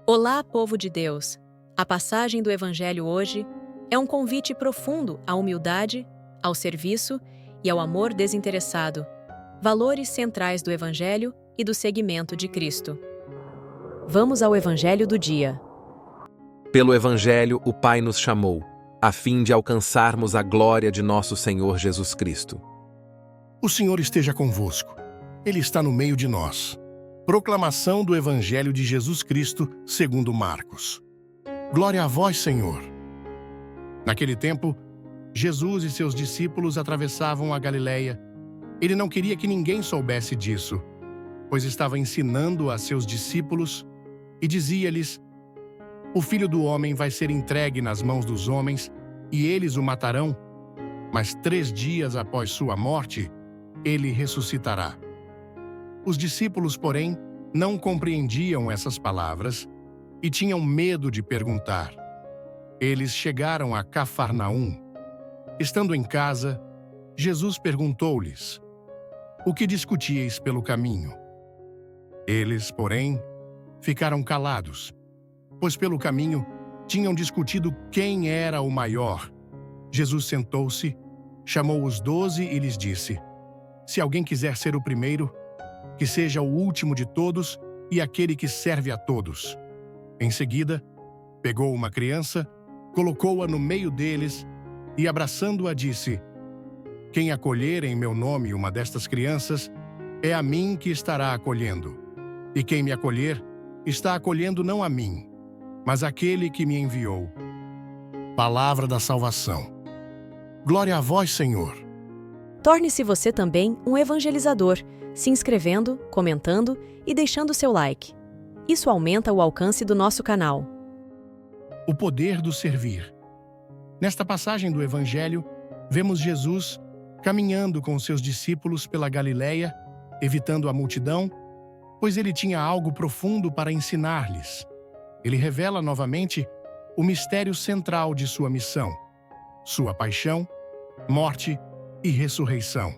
Olá, povo de Deus! A passagem do Evangelho hoje é um convite profundo à humildade, ao serviço e ao amor desinteressado, valores centrais do Evangelho e do seguimento de Cristo. Vamos ao Evangelho do dia. Pelo Evangelho, o Pai nos chamou, a fim de alcançarmos a glória de nosso Senhor Jesus Cristo. O Senhor esteja convosco. Ele está no meio de nós. Proclamação do Evangelho de Jesus Cristo, segundo Marcos. Glória a vós, Senhor. Naquele tempo, Jesus e seus discípulos atravessavam a Galileia. Ele não queria que ninguém soubesse disso, pois estava ensinando a seus discípulos e dizia-lhes: O Filho do Homem vai ser entregue nas mãos dos homens e eles o matarão, mas 3 dias após sua morte, ele ressuscitará. Os discípulos, porém, não compreendiam essas palavras e tinham medo de perguntar. Eles chegaram a Cafarnaum. Estando em casa, Jesus perguntou-lhes: O que discutíeis pelo caminho? Eles, porém, ficaram calados, pois pelo caminho tinham discutido quem era o maior. Jesus sentou-se, chamou os 12 e lhes disse: Se alguém quiser ser o primeiro, que seja o último de todos e aquele que serve a todos. Em seguida, pegou uma criança, colocou-a no meio deles e, abraçando-a, disse: Quem acolher em meu nome uma destas crianças, é a mim que estará acolhendo. E quem me acolher, está acolhendo não a mim, mas aquele que me enviou. Palavra da salvação. Glória a vós, Senhor. Torne-se você também um evangelizador, se inscrevendo, comentando e deixando seu like. Isso aumenta o alcance do nosso canal. O poder do servir. Nesta passagem do Evangelho, vemos Jesus caminhando com seus discípulos pela Galileia, evitando a multidão, pois ele tinha algo profundo para ensinar-lhes. Ele revela novamente o mistério central de sua missão: sua paixão, morte e ressurreição.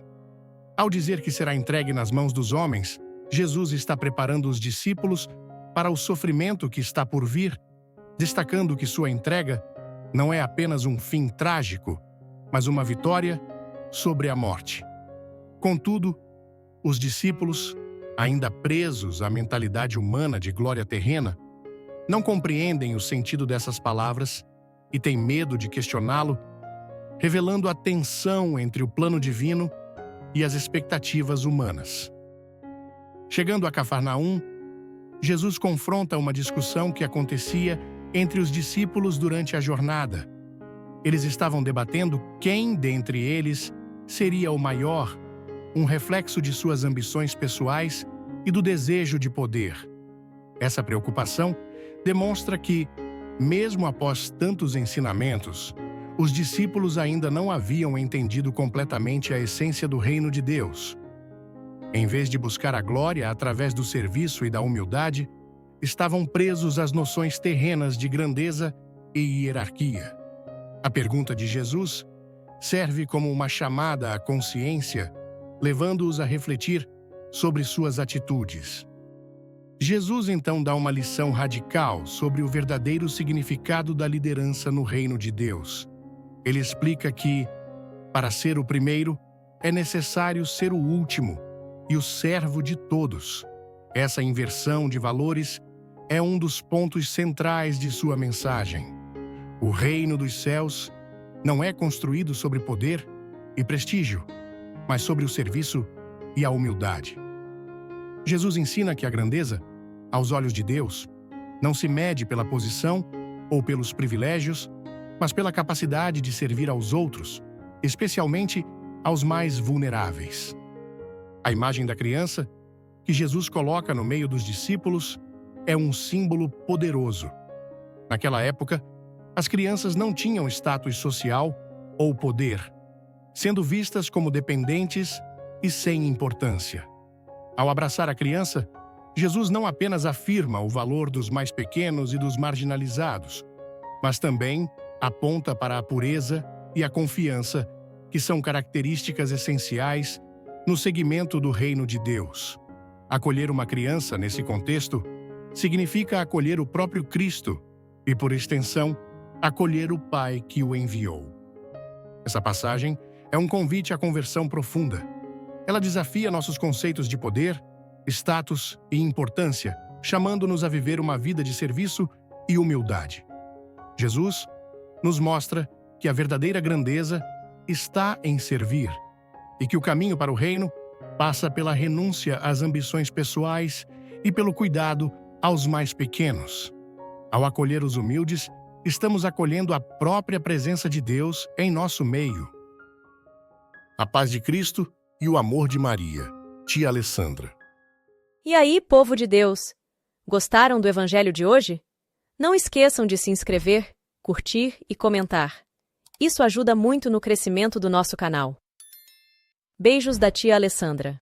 Ao dizer que será entregue nas mãos dos homens, Jesus está preparando os discípulos para o sofrimento que está por vir, destacando que sua entrega não é apenas um fim trágico, mas uma vitória sobre a morte. Contudo, os discípulos, ainda presos à mentalidade humana de glória terrena, não compreendem o sentido dessas palavras e têm medo de questioná-lo, revelando a tensão entre o plano divino e as expectativas humanas. Chegando a Cafarnaum, Jesus confronta uma discussão que acontecia entre os discípulos durante a jornada. Eles estavam debatendo quem dentre eles seria o maior, um reflexo de suas ambições pessoais e do desejo de poder. Essa preocupação demonstra que, mesmo após tantos ensinamentos, os discípulos ainda não haviam entendido completamente a essência do reino de Deus. Em vez de buscar a glória através do serviço e da humildade, estavam presos às noções terrenas de grandeza e hierarquia. A pergunta de Jesus serve como uma chamada à consciência, levando-os a refletir sobre suas atitudes. Jesus então dá uma lição radical sobre o verdadeiro significado da liderança no reino de Deus. Ele explica que, para ser o primeiro, é necessário ser o último e o servo de todos. Essa inversão de valores é um dos pontos centrais de sua mensagem. O reino dos céus não é construído sobre poder e prestígio, mas sobre o serviço e a humildade. Jesus ensina que a grandeza, aos olhos de Deus, não se mede pela posição ou pelos privilégios, mas pela capacidade de servir aos outros, especialmente aos mais vulneráveis. A imagem da criança, que Jesus coloca no meio dos discípulos, é um símbolo poderoso. Naquela época, as crianças não tinham status social ou poder, sendo vistas como dependentes e sem importância. Ao abraçar a criança, Jesus não apenas afirma o valor dos mais pequenos e dos marginalizados, mas também aponta para a pureza e a confiança, que são características essenciais no seguimento do reino de Deus. Acolher uma criança nesse contexto significa acolher o próprio Cristo e, por extensão, acolher o Pai que o enviou. Essa passagem é um convite à conversão profunda. Ela desafia nossos conceitos de poder, status e importância, chamando-nos a viver uma vida de serviço e humildade. Jesus nos mostra que a verdadeira grandeza está em servir e que o caminho para o reino passa pela renúncia às ambições pessoais e pelo cuidado aos mais pequenos. Ao acolher os humildes, estamos acolhendo a própria presença de Deus em nosso meio. A paz de Cristo e o amor de Maria, tia Alessandra. E aí, povo de Deus, gostaram do Evangelho de hoje? Não esqueçam de se inscrever, curtir e comentar. Isso ajuda muito no crescimento do nosso canal. Beijos da tia Alessandra.